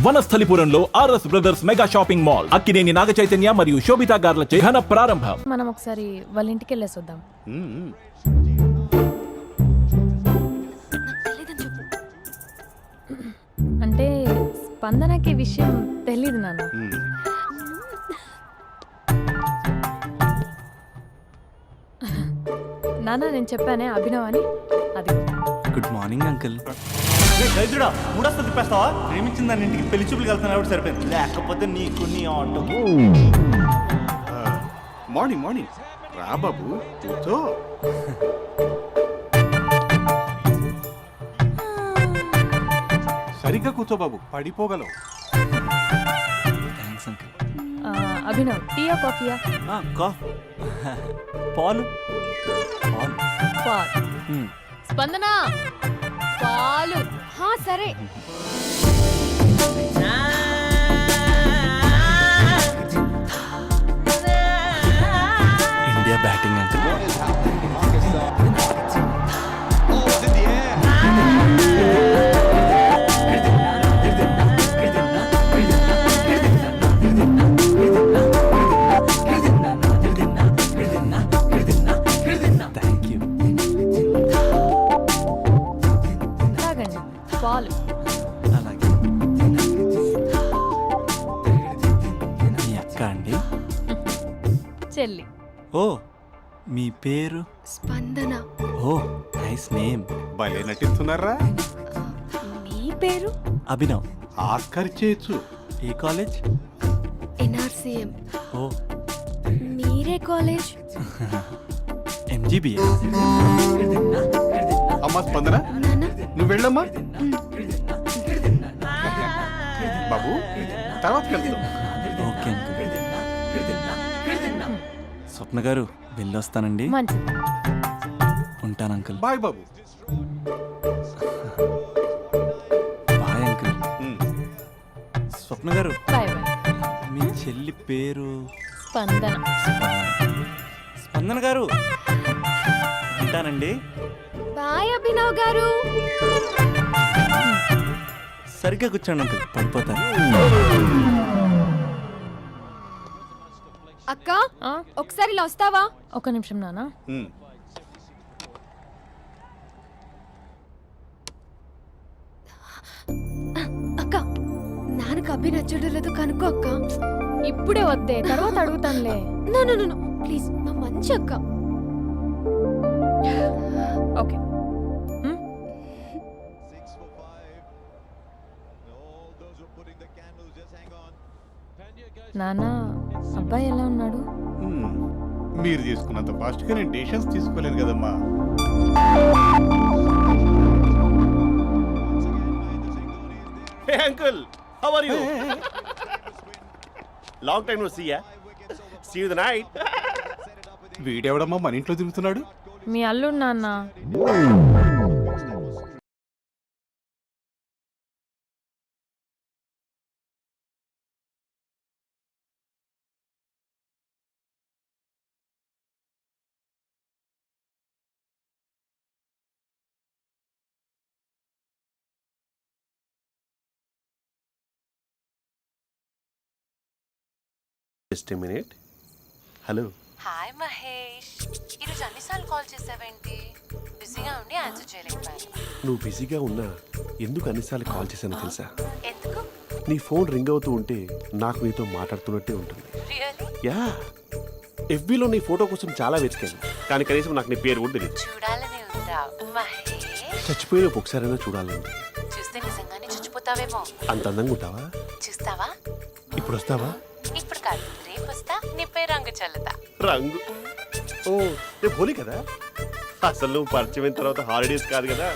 వనస్థలిపురంలో RS brothers mega shopping mall Akkineni Naga Chaitanya మరియు శోభితా గార్లచే ఘన ప్రారంభం. మనం ఒకసారి వాళ్ళ ఇంటికి వెళ్ళేసి వద్దాం. అంటే స్పందనకి విషయం తెలీదు నాన్న. నాన్న నేను చెప్పానే అభినవ్ అని, అది. Good morning uncle. దైద్రుడా మూడొస్తా తిప్పేస్తావా? ప్రేమించిన దాని ఇంటికి పెళ్లి చూపులు వెళ్తాను కాబట్టి సరిపోయింది, లేకపోతే నీకు నీ ఆటో. మార్నింగ్ మార్నింగ్ రా బాబు, కూర్చో. సరిగ్గా కూర్చో బాబు, పడిపోగలవు. Thanks uncle. అభినవ్ టీయా కాఫీయా? పాలు. పాలు. స్పందన పాలు. సరే. India batting uncle. Thank you. తాగండి పాలు. అలాగే. మీ అక్క అండి? చెల్లి. ఓ, మీ పేరు? స్పందన. ఓ, నైస్ నేమ్. భలే నటిస్తున్నారా? మీ పేరు? అభినవ్. ఆస్కర్ చేయొచ్చు. ఏ కాలేజ్? ఎన్ఆర్సీఎం. ఓ, మీరే కాలేజ్? ఎంజీబీఏ. అమ్మా స్పందన, నాన్న. నువ్వు వెళ్ళమ్మా. బాబు తర్వాత వెళ్తాం. Okay uncle. స్వప్న గారు వెళ్ళొస్తానండి. మంచిది. ఉంటాను అంకుల్. బాయ్ బాబు. Bye uncle. స్వప్న గారు, బాయ్ బాయ్. మీ చెల్లి పేరు? స్పందన. స్పందన గారు, ఉంటానండి. బాయ్ అభినవ్ గారు. సరిగ్గా కూర్చోండి అంకుల్, పడిపోతారు. అక్క ఒకసారి ఇలా వస్తావా? ఒక నిమిషం నాన్న. అక్క నాన్నకు అభి నచ్చడం లేదో కనుక్కో అక్క. ఇప్పుడే వద్దే, తర్వాత అడుగుతానులే. నో నో నో ప్లీజ్, నా మంచి అక్క. ఓకే. నాన్న, అబ్బాయి ఎలా ఉన్నాడు? మీరు తీసుకున్నంత ఫాస్ట్ గా నేను డెసిషన్స్ తీసుకోలేదు కదమ్మా. Hey uncle, how are you? Long time no see ya. See you the night. వీడెవడమ్మా మన ఇంట్లో తిరుగుతున్నాడు? మీ అల్లుడు నాన్న. Just a minute. Hello. Hi Mahesh, ఈరోజు అన్నిసార్లు కాల్ చేసావేంటి? బిజీగా ఉండి ఆన్సర్ చేయలేకపోయాను. నువ్వు బిజీగా ఉన్నా ఎందుకు అన్నిసార్లు కాల్ చేశానో తెలుసా? ఎందుకు? నీ ఫోన్ రింగ్ అవుతూ ఉంటే నాకు నీతో మాట్లాడుతున్నట్టే ఉంటుంది. రియల్లీ? యా, ఎఫ్బీలో నీ ఫోటో కోసం చాలా వెతికాను, కానీ కనీసం నాకు నీ పేరు కూడా తెలియదు. చూడాలని ఉందా మహేష్? చచ్చిపోయిన ఒకసారైనా చూడాలండి. చూస్తే నిజంగానే చచ్చిపోతావేమో. అంత అందంగా ఉంటావా? చూస్తావా? ఇప్పుడు వస్తావా? ఇప్పుడు కాదు, రేపు వస్తా, నీపై రంగు చల్లుతా. రంగు? ఓ, రేపు హోలీ కదా. అసలు నువ్వు పరిచయం తర్వాత హాలిడేస్ కాదు కదా,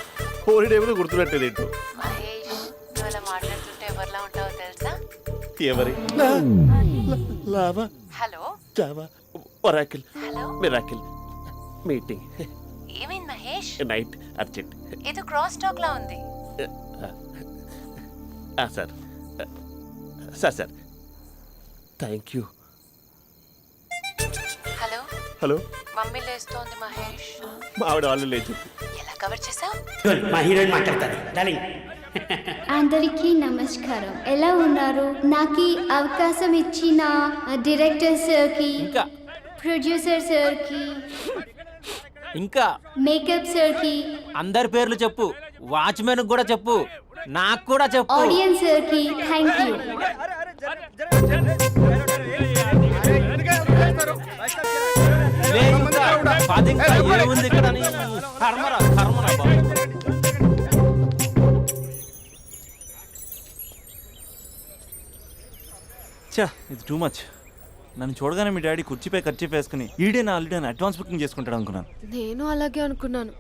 హోలిడే కూడా గుర్తున్నట్టేది ఏంటో. మహేష్, నువ్వు అలా మాట్లాడుతుంటే ఎవరిలా ఉంటావో తెలుసా? ఎవరి? Lava, hello, Java, Oracle, hello, miracle, meeting, ఏమైంది మహేష్? Night, urgent. ఏదో క్రాస్ టాక్ లా ఉంది. Sir sir sir thank you. Hello hello, mummy లేస్తోంది మహేష్. మా ఆవిడ వాళ్ళు లేచి ఎలా కవర్ చేసావు? మా హీరోయిన్ మాట్లాడతారు డార్లింగ్. అందరికీ నమస్కారం. ఎలా ఉన్నారు? నాకు ఈ అవకాశం ఇచ్చిన డైరెక్టర్ సార్కి, ఇంకా ప్రొడ్యూసర్ సార్కి, ఇంకా మేకప్ సార్కి, అందరి పేర్లు చెప్పు, వాచ్మెన్ కూడా చెప్పు, నాకు కూడా చెప్పు. ఆడియన్స్ సార్కి థ్యాంక్ యూ. లే ఇంకా, పది ఇంకా ఏముంది ఇక్కడ అని. కర్మరా కర్మరా బాబు. చా ఇది టూ మచ్. నన్ను చూడగానే మీ డాడీ కుర్చీపై ఖర్చు వేసుకుని ఈడే నా ఆల్రెడీ అడ్వాన్స్ బుకింగ్ చేసుకుంటాడు అనుకున్నాను. నేను అలాగే అనుకున్నాను.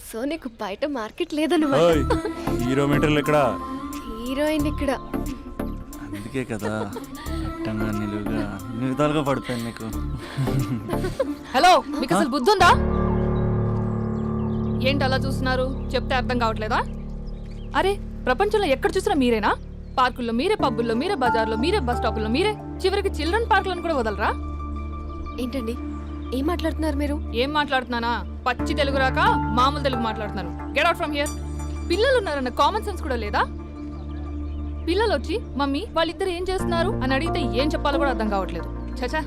సో నీకు బయట మార్కెట్ లేదన్నమాట. ఓయ్, హీరో మీటర్లు ఇక్కడ. హీరోయిన్ ఇక్కడ. అందుకే కదా అట్టంగా నిలువుగా అన్ని విధాలుగా పడిపోయాను నీకు. హలో, మీకు అసలు బుద్ధి ఉందా? ఏంటి అలా చూస్తున్నారు? చెప్తే అర్థం కావట్లేదా? అరే, ప్రపంచంలో ఎక్కడ చూసినా మీరేనా? పార్కుల్లో మీరే, పబ్బుల్లో మీరే, బజార్లో మీరే, బస్ స్టాపుల్లో మీరే, చివరికి చిల్డ్రన్ పార్కులను కూడా వదలరా? ఏంటండి ఏం మాట్లాడుతున్నారు మీరు? ఏం మాట్లాడుతున్నానా? పచ్చి తెలుగు రాక మామూలు తెలుగు మాట్లాడుతున్నాను. Get out from here. పిల్లలు ఉన్నారన్న కామన్ సెన్స్ కూడా లేదా? పిల్లలు వచ్చి మమ్మీ వాళ్ళిద్దరు ఏం చేస్తున్నారు అని అడిగితే ఏం చెప్పాలో కూడా అర్థం కావట్లేదు. చచా,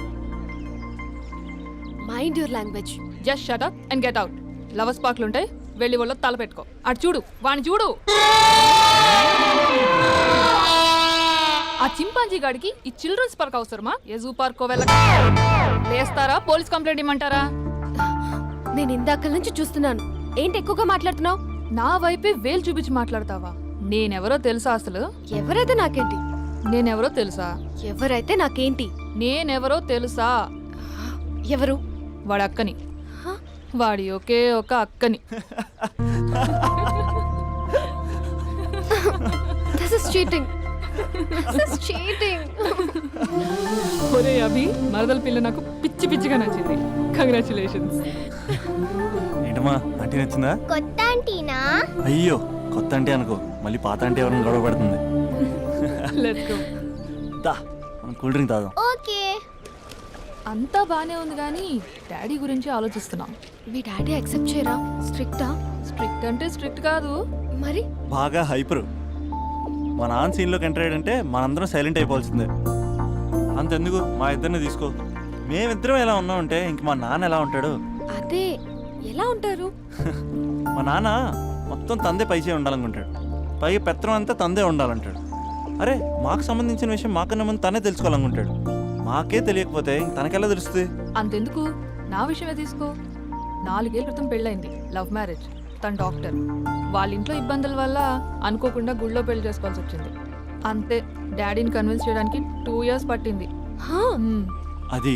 mind your language. Just shut up and get out. Lovers పార్క్లు ఉంటాయి, వెళ్ళి వాళ్ళ తల పెట్టుకో. అటు చూడు, వాణ్ణి చూడు. ఆ చింపాంజీ గాడికి ఈ చిల్డ్రన్స్ పార్క్ అవసరమా? ఏ జూ పార్కో వెళ్ళక లేస్తారా? పోలీస్ కంప్లైంట్ ఇమ్మంటారా? నేను ఇందాక నుంచి చూస్తున్నాను. ఏంటి ఎక్కువగా మాట్లాడుతున్నావు? నా వైపే వేలు చూపించి మాట్లాడతావా? నేనెవరో తెలుసా? అసలు ఎవరైతే నాకేంటి? నేనెవరో తెలుసా? ఎవరైతే నాకేంటి? నేనెవరో తెలుసా? ఎవరు? వాడి అక్కని. వాడి ఒకే ఒక అక్కని. This is cheating. This is cheating. ఒరే అభి, మరదల పిల్ల నాకు పిచ్చి పిచ్చిగా నచ్చింది. కంగ్రాచులేషన్స్. ఏంటమ్మా ఆంటీ నచ్చిందా? కొత్త ఆంటీనా? అయ్యో, కొత్త అంటే అనుకో, మళ్ళీ పాత అంటే ఎవరైనా గొడవ పడుతుంది. Let's go. దా మనం కూల్ డ్రింక్ తాదాం. ఓకే. అంతా బానే ఉంది కానీ డాడీ గురించి ఆలోచిస్తున్నాం. మీ డాడీ యాక్సెప్ట్ చేయరా? స్ట్రిక్టా? స్ట్రిక్ట్ అంటే స్ట్రిక్ట్ కాదు, మరి బాగా హైపర్. మా నాన్న సీన్లోకి ఎంటర్ అయ్యాడంటే మనందరం సైలెంట్ అయిపోవాల్సిందే. అంతెందుకు, మా ఇద్దరిని తీసుకో. మేమిద్దరం ఎలా ఉన్నామంటే ఇంక మా నాన్న ఎలా ఉంటాడు? అదే ఎలా ఉంటారు? మా నాన్న మొత్తం తందే పైచే ఉండాలనుకుంటాడు. పైగా పెత్తనం అంతా తందే ఉండాలంటాడు. అరే, మాకు సంబంధించిన విషయం మాకన్నా ముందు తనే తెలుసుకోవాలనుకుంటాడు. మాకే తెలియకపోతే ఇంక తనకెలా తెలుస్తుంది? అంతెందుకు, నా విషయమే తీసుకో. 4 ఏళ్ల క్రితం పెళ్ళైంది, లవ్ మ్యారేజ్. తన డాక్టర్. వాళ్ళ ఇంట్లో ఇబ్బందుల వల్ల అనుకోకుండా గుళ్ళో పెళ్లి చేసుకోవాల్సి వచ్చింది. అంతే, డాడీని కన్విన్స్ చేయడానికి 2 years పట్టింది. అది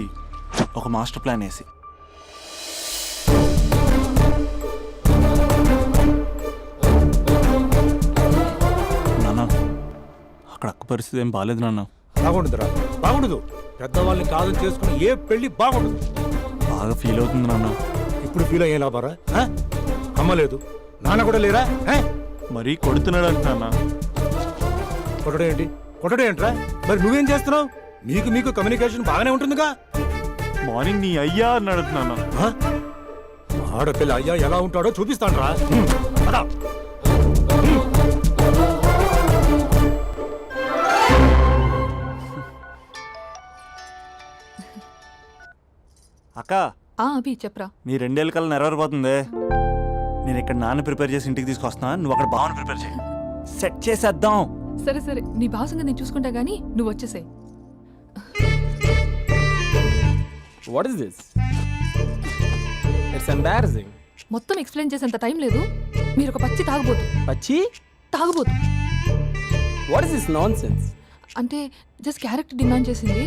ఒక మాస్టర్ ప్లాన్ వేసి. నాన్న, అక్కడ అక్క పరిస్థితి ఏం బాగాలేదు నాన్న. బాగుండదురా, బాగుండదు. పెద్దవాళ్ళని కాదని చేసుకుని ఏ పెళ్లి బాగుండదు. బాగా ఫీల్ అవుతుంది నాన్న. ఇప్పుడు ఫీల్ అయ్యే లాభారా? అమ్మ లేదు, నాన్న కూడా లేరా? మరీ కొడుతున్నాడు అంటున్నా. కొట్టడం ఏంటి? కొట్టడం ఏంట్రా? మరి నువ్వేం చేస్తున్నావు? మీకు కమ్యూనికేషన్ బాగానే ఉంటుందిగా. మార్నింగ్ నీ అయ్యా అని అడుగుతున్నాను. ఆడపిల్ల అయ్యా ఎలా ఉంటాడో చూపిస్తాను రా. అక్క, అభి చెప్పరా. నీ 2 ఏళ్ళ కల్లా నెరవేరిపోతుంది. నేను ఇక్కడ నాన్న ప్రిపేర్ చేసి ఇంటికి తీసుకొస్తున్నా, నువ్వు అక్కడ బావని ప్రిపేర్ చేయి. సెట్ చేసేద్దాం. సరే సరే, నీ భాసంగా నేను చూసుకుంటా గానీ నువ్వు వచ్చేసాయి. What is this? It's embarrassing. మొత్తం ఎక్స్ప్లెయిన్ చేసేంత టైం లేదు. మీరు ఒక పచ్చి తాగుబోతు. పచ్చి తాగుబోతు. What is this nonsense? అంటే జస్ట్ క్యారెక్టర్ డిమాండ్ చేసింది.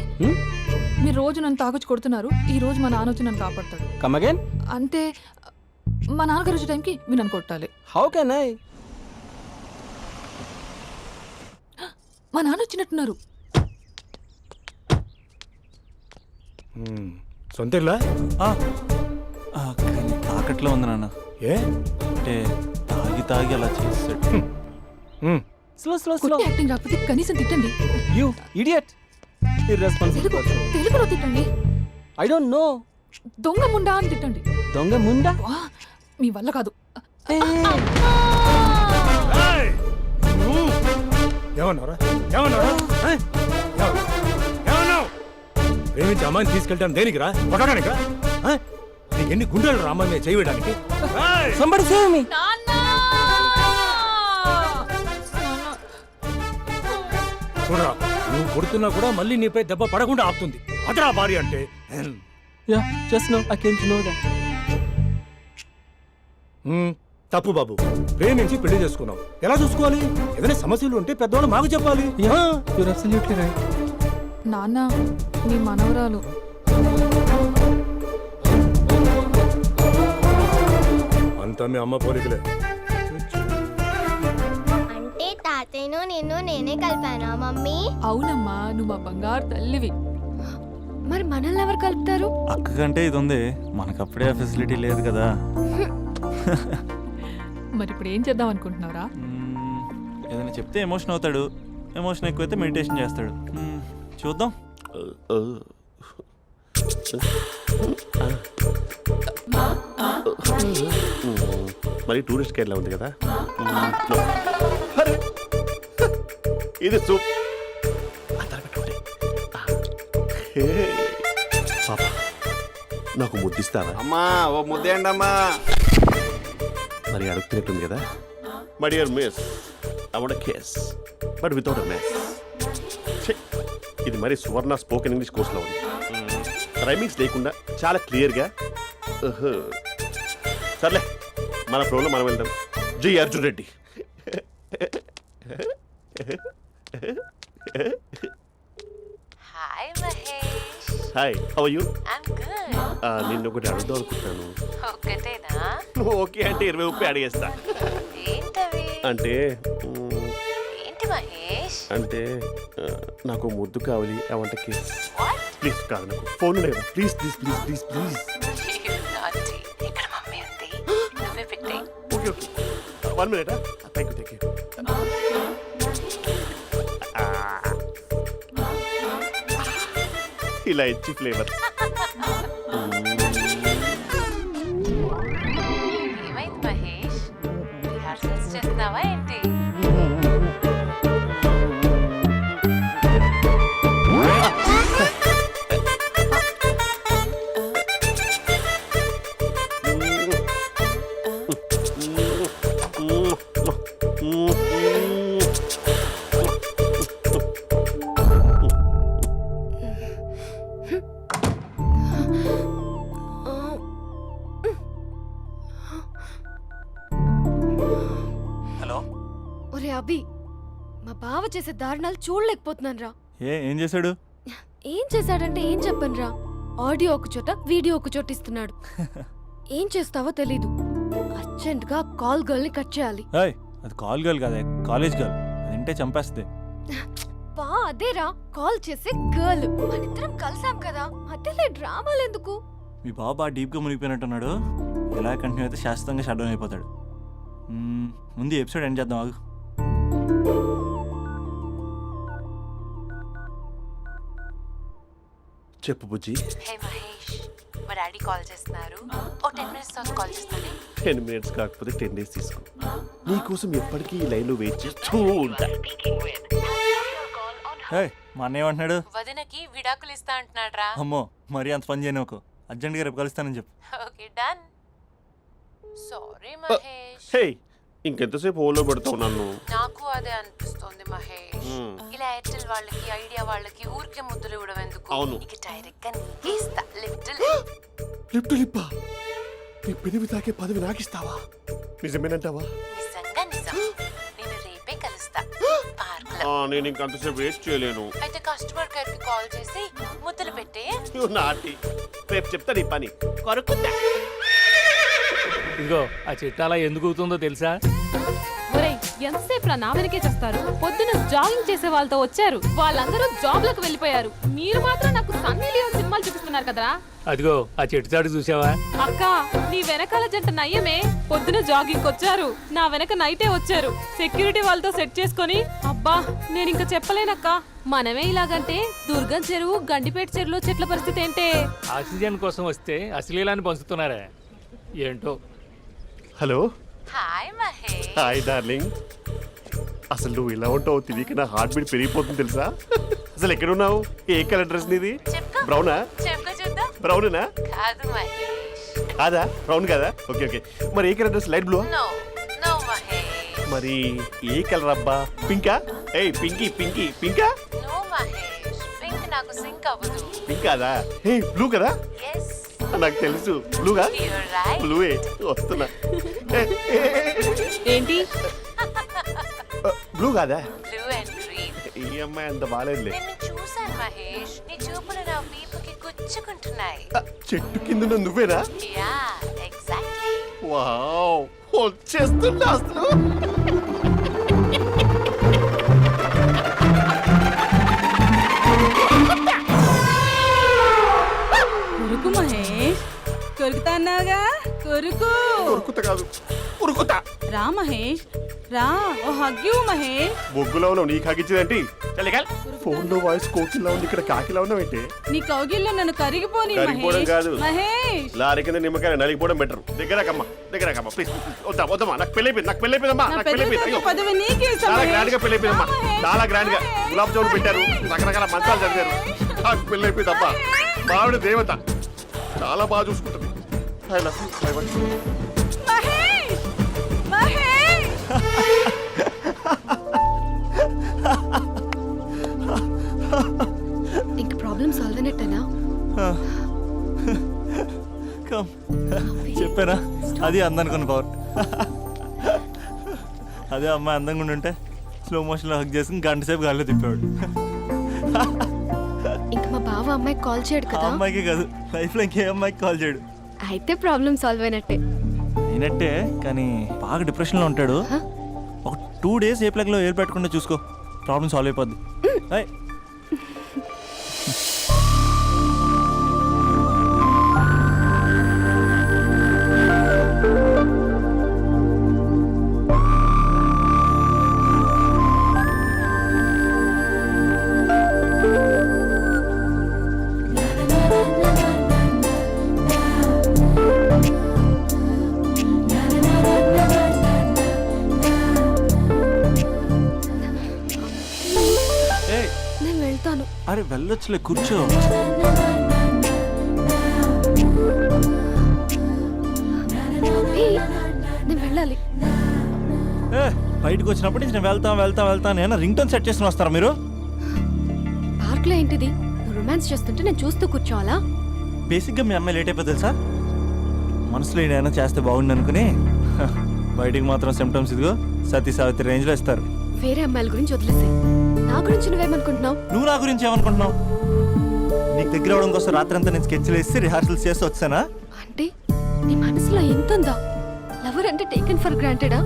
మీరు రోజు నన్ను తాగొచ్చి కొడుతున్నారు, ఈ రోజు మా నాన్న వచ్చి నన్ను కాపాడతాడు. Come again. అంటే మా నాన్నగారు వచ్చే టైంకి మీరు నన్ను కొట్టాలి. How can I? మా నాన్న వచ్చినట్టున్నారు. సొంత ఇల్లా? కానీ తాకట్లో ఉంది నాన్న. ఏ అంటే తాగి తాగి అలా చేస్తాడు. Slow slow slow. కొట్టి యాక్టింగ్ రాకపోతే కనీసం తిట్టండి. You idiot. Irresponsible Telugu person. తెలుగులో తిట్టండి. I don't know. దొంగ ముండా అని తిట్టండి. దొంగ ముండా? వా, మీ వల్ల కాదు. నువ్వు ఏమన్నారా ఏమన్నారా ఆ? ఏమన్నావు? ప్రేమించి అమ్మాయిని తీసుకెళ్ళడానికి దేనికిరా కొట్టడానికిరా ఆ? నీకు ఎన్ని గుండెలు రా అమ్మాయి మీద చేయడానికి సంబడి సేమి చూడరా నువ్వు కొడుతున్నా కూడా మళ్ళీ నీపై దెబ్బ పడకుండా ఆపుతుంది అదరా భార్య అంటే yeah just no I came to know that తప్పు బాబు ప్రేమించి పెళ్లి చేసుకున్నావు ఎలా చూసుకోవాలి ఏదైనా సమస్యలు ఉంటే పెద్దవాళ్ళు మాకు చెప్పాలి yeah you are absolutely right నాన్న నీ మనవరాలు అంతా మీ అమ్మ పోలికలే అంటే తాతయ్యను నిన్ను నేనే కలిపానా మమ్మీ? అవునమ్మా నువ్వు మా బంగారు తల్లివి. మరి మనల్ని ఎవరు కలుపుతారు? అక్క కంటే ఇది ఉంది, మనకప్పుడే ఆ ఫెసిలిటీ లేదు కదా. మరి ఇప్పుడు ఏం చేద్దాం అనుకుంటున్నారా? ఏదైనా చెప్తే ఎమోషన్ అవుతాడు, ఎమోషన్ ఎక్కువైతే మెడిటేషన్ చేస్తాడు. చూద్దాం. మరి టూరిస్ట్ గైడ్లా ఉంది కదా. అరే, ఇది సూప్ పాప నాకు ముద్దిస్తారా? అమ్మా ఓ ముద్దేయండి అమ్మా. మరి అడుగుతున్నట్టుంది కదా. My dear miss I want kiss but without a mess. ఇది మరి సువర్ణ స్పోకెన్ ఇంగ్లీష్ కోర్సులో ఉంది. రైమింగ్స్ లేకుండా చాలా క్లియర్గా. సర్లే మన ప్రోలో మనం వెళ్దాం. జై Arjun Reddy. Hi Mahesh. Hi how are you? I'm good. నిన్ను ఒకటి అడుగుదాం అనుకుంటున్నాను. ఒకటేనా? నువ్వు ఓకే అంటే 20 అడిగేస్తా. ఏంటవి? అంటే ఏంటి మహేష్? అంటే నాకు ముద్దు కావాలి. I want kiss. What? Please కాదు, నాకు ఫోన్ లేదా. Please please please please please. నాటి ఇక్కడ మమ్మీ ఉంది, నువ్వే పెట్టే. Okay okay 1 minute. Thank you. ఇలా ఇచ్చి ఫ్లేవర్. ఏమైంది మహేష్? రిహార్సల్స్ చేస్తున్నావా ఏంటి? హలో. ఒరే అభి, మా బావ చేసే దారుణాలు చూడలేకపోతున్నాను రా. ఏం చేశాడు? ఏం చేశాడంటే ఏం చెప్పను రా. ఆడియో ఒక చోట వీడియో ఒక చోట ఇస్తున్నాడు. ఏం చేస్తావో తెలీదు. అర్జెంట్ గా కాల్ గర్ల్ ని కట్ చేయాలి. ఏయ్, అది కాల్ గర్ల్ కాదే, కాలేజ్ గర్ల్. అది వింటే చంపేస్తుంది. బా అదేరా కాల్ చేసే గర్ల్. మనిద్దరం కలిసాం కదా, మధ్యలో డ్రామాలు ఎందుకు? మీ బాబు బాగా డీప్గా మునిగిపోయినట్టున్నాడు. ఎలా కంటిన్యూ అయితే శాశ్వతంగా షట్ డౌన్ అయిపోతాడు. ముందు ఎపిసోడ్ ఎండ్ చేద్దాం ఆగు. చెప్పు బుజ్జి. హే మహేష్, మా డాడీ కాల్ చేస్తున్నారు. ఓ 10 minutes తర్వాత కాల్ చేస్తాను. 10 minutes కాకపోతే 10 days తీసుకో. నీకోసం ఎప్పటికీ ఈ లైన్లో వెయిట్ చేస్తూ ఉంటా. ఏయ్, మా అన్నయ్య ఏమంటున్నాడు? వదినకి విడాకులు ఇస్తా అంటున్నాడు రా. అమ్మో, మరీ అంత పని చేయను. ఒక అర్జెంట్గా రేపు కలుస్తానని చెప్పు. Okay done. సారీ మహేష్. హే, ఇంకెంతసేపు హోల్లో పెడతావు నన్ను? నాకు అదే అనిపిస్తుంది మహేష్. ఇలా ఎయిర్టెల్ వాళ్ళకి, ఐడియా వాళ్ళకి ఊరికే ముద్దులు ఇవ్వడం ఎందుకు? అవును. ఇక డైరెక్ట్ గా నీకే ఇస్తా. లిటిల్ లిప్ లిప్పా? నీ పెనివి తాకే పదవి నాకిస్తావా? నిజమేనంటావా? నిజంగా నిజం. నేను రేపే కలుస్తా పార్క్ లో. నేను ఇంకంతసేపు వెయిట్ చేయలేను. అయితే కస్టమర్ కేర్ కి కాల్ చేసి ముద్దులు పెట్టే. నువ్వు నాటి రేపు చెప్తా నీ పని. కొరుకుందా? ఇదిగో ఆ చెట్టు అలా ఎందుకు అవుతుందో తెలుసా? ఒరేయ్, ఎంతసేపు నా వెనకే చేస్తారు? పొద్దున జాగింగ్ చేసే వాళ్ళతో వచ్చారు, వాళ్ళందరూ జాబ్లకు వెళ్ళిపోయారు. మీరు మాత్రం నాకు సన్నీ లియోన్ సినిమాలు చూపిస్తున్నారు కదరా. అదిగో ఆ చెట్టు చాటు చూసావా? అక్క, నీ వెనకాల జంట నయ్యమే. పొద్దున జాగింగ్ వచ్చారు, నా వెనక నైటే వచ్చారు. సెక్యూరిటీ వాళ్ళతో సెట్ చేసుకొని, అబ్బా నేను ఇంకా చెప్పలేనక్క. మనమే ఇలాగంటే దుర్గం చెరువు, గండిపేట చెరువులో చెట్ల పరిస్థితి ఏంటే? ఆక్సిజన్ కోసం వస్తే అశ్లీలాన్ని పంచుతున్నారా ఏంటో. Hello. Hi Mahesh. Hi darling. అసలు నువ్వు ఇలా ఉంటావు తెలియక నా హార్ట్ బీట్ పెరిగిపోతుంది తెలుసా? అసలు ఎక్కడ ఉన్నావు? ఏ కలర్ డ్రెస్ నీది? చెప్పుకో. బ్రౌనా? చెప్పుకో చూద్దాం. బ్రౌనేనా? కాదు మహేష్. కాదా? బ్రౌన్ కాదా? Okay okay. మరి ఏ colour dress? Light blue? No no Mahesh. మరి ఏ కలర్ అబ్బా? పింకా? ఏయ్ పింకీ పింకీ పింకా? నో మహేష్. పింక్ నాకు సింక్ అవ్వదు. పింక్ కాదా? ఏ బ్లూ కదా? ఎస్ నాకు తెలుసు. బ్లూగా? You're right. బ్లూవే వస్తున్నా. ఏంటి బ్లూ కాదా? Blue and green. ఈ అమ్మాయి అంత బాగాలేదులే. నిన్ను చూశాను మహేష్. నీ చూపులు నా వీపుకి గుచ్చుకుంటున్నాయి. చెట్టు కింద ఉన్న నువ్వేనా? Yeah exactly. వావ్ వచ్చేస్తున్నా అసలు. కొరుకు మహేష్ కొరుకుతా అన్నావుగా కొరుకు ఉరుకుతా కాదు ఉరుకుతా. రా మహేష్ రా ఓ హగ్గు మహేష్ బొగ్గులో ఉన్నావు నీకు హగిచ్చిందేంటి? ఫోన్ లో వాయిస్ కోకిలా ఉంది, ఇక్కడ కాకిలా ఉన్నావు ఏంటి? నీ కౌగిల్లో నన్ను కరిగిపోని కరిగిపోవడం కాదు. మహేష్ లారీ కింద నిమ్మకాయ నలిగిపోవడం బెటర్. దగ్గరకమ్మా ప్లీజ్. వద్దమ్మా నాకు పెళ్ళైపోయిందమ్మా. నా నాకు పెద్ద పెళ్ళైపోయింది. పదవి నీకే ఇస్తా, చాలా మహేష్. గ్రాండ్ గా పెళ్ళైపోయిందమ్మా. రా, మహేష్. చాలా గ్రాండ్ గా గులాబ్ జామున్ పెట్టారు, రకరకాల మంచాలు చదివారు. నాకు పెళ్ళైపోయిందమ్మా. మావిడ దేవత, చాలా బాగా చూసుకుంటుంది. I love you. I want you. Mahesh Mahesh ఇంక ప్రాబ్లం సాల్వ్ అయినట్టేనా? కమ్ చెప్పానా అది అందనుకున్న పవర్. అదే అమ్మాయి అందంగా ఉండుంటే స్లో మోషన్లో హక్ చేసుకుని గంట సేపు గాల్లో తిప్పేవాడు. ఇంక మా బావ అమ్మాయికి కాల్ చేయడు ఆ కదా? అమ్మాయికి కాదు, లైఫ్లో ఇంకే అమ్మాయికి కాల్ చేయడు. అయితే ప్రాబ్లం సాల్వ్ అయినట్టే. అయినట్టే, కానీ బాగా డిప్రెషన్లో ఉంటాడు. ఒక 2 days ఏ ప్లగ్లో ఏలు పెట్టకుండా చూసుకో, ప్రాబ్లం సాల్వ్ అయిపోద్ది. ఏయ్, ఏయ్, నేను వెళ్తాను. అరే వెళ్ళొచ్చులే, కూర్చో. ఏయ్, నేను వెళ్ళాలి. ఏ బయటకు వచ్చినప్పటి నుంచి నేను వెళ్తా నేను రింగ్ టోన్ సెట్ చేసుకుని వస్తారా మీరు? పార్క్లో ఏంటిది? నువ్వు రొమాన్స్ చేస్తుంటే నేను చూస్తూ కూర్చోవాలా? బేసిక్గా మీ అమ్మాయి లేట్ అయిపోతుంది తెలుసా? మనసులో ఏదైనా చేస్తే బాగుండు అనుకుని బయటికి మాత్రం సిమ్టమ్స్ ఇదిగో సతీ సావిత్రి రేంజ్లో ఇస్తారు. వేరే అమ్మాయిల గురించి వదిలేసి నా గురించి నువ్వేమనుకుంటున్నావు? నువ్వు నా గురించి ఏమనుకుంటున్నావు? నీకు దగ్గర అవడం కోసం రాత్రంతా నేను స్కెచ్లు వేసి రిహార్సల్స్ చేసి వచ్చానా? అంటే నీ మనసులో ఎంత ఉందా? లవర్ అంటే టేకెన్ ఫర్ గ్రాంటెడా?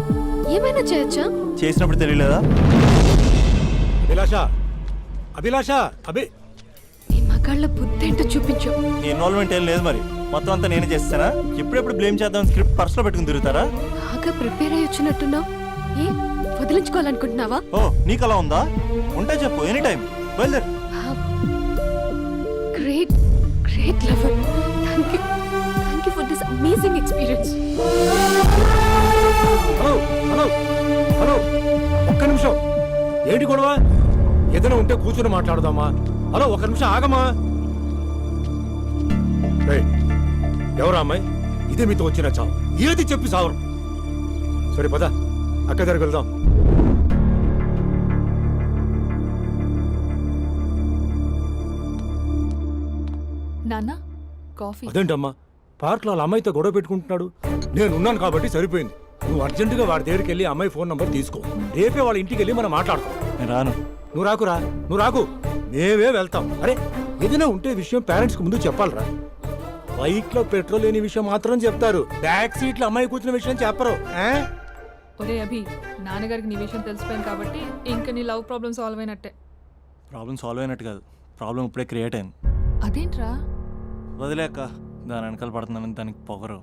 ఏమైనా చేయొచ్చా? చేసినప్పుడు తెలియలేదా? అభిలాష నీ మగాళ్ళ బుద్ధి ఏంటో చూపించు. నీ ఇన్వాల్వ్మెంట్ ఏం లేదు మరి, మొత్తం అంతా నేనే చేస్తానా? ఎప్పుడెప్పుడు బ్లేమ్ చేద్దాం స్క్రిప్ట్ పర్సులో పెట్టుకుని తిరుగుతారా? బాగా ప్రిపేర్ అయ్యి వచ్చినట్టున్నావు. ఏ వదిలించుకోవాలనుకుంటున్నావా? ఓ నీకు అలా ఉందా? ఉంటే చెప్పు, ఎనీ టైం బయలుదేరు. Great great lover. Thank you for this amazing experience. Hello ఒక్క నిమిషం. ఏంటి గొడవ? ఏదైనా ఉంటే కూర్చొని మాట్లాడదామా? హలో ఒక్క నిమిషం ఆగమా. ఎవరా అమ్మాయి? ఇదే మీతో వచ్చిన చావు. ఏది చెప్పి సావరు. సరే పద అక్క దగ్గరికి వెళ్దాం. నాన్న కాఫీ. అదేంటమ్మా పార్క్లో వాళ్ళ అమ్మాయితో గొడవ పెట్టుకుంటున్నాడు? నేను ఉన్నాను కాబట్టి సరిపోయింది. నువ్వు అర్జెంటుగా వాడి దగ్గరికి వెళ్ళి అమ్మాయి ఫోన్ నంబర్ తీసుకో. రేపే వాళ్ళ ఇంటికి వెళ్ళి మనం మాట్లాడతాం. నేను రాను. నువ్వు రాకు, మేమే వెళ్తాం. అరే ఏదైనా ఉంటే విషయం పేరెంట్స్ కు ముందు చెప్పాలరా. బైక్ లో పెట్రోల్ లేని విషయం మాత్రం చెప్తారు, బ్యాక్ సీట్ లో అమ్మాయి కూర్చున్న విషయం చెప్పరు. ఒరే అభి, నాన్నగారికి నీ విషయం తెలిసిపోయింది కాబట్టి ఇంకా నీ లవ్ ప్రాబ్లమ్ సాల్వ్ అయినట్టే. ప్రాబ్లం సాల్వ్ అయినట్టు కాదు, ప్రాబ్లం ఇప్పుడే క్రియేట్ అయింది. అదేంట్రా? వదిలేక దాని వెనకాల పడుతుందని దానికి పొగరు.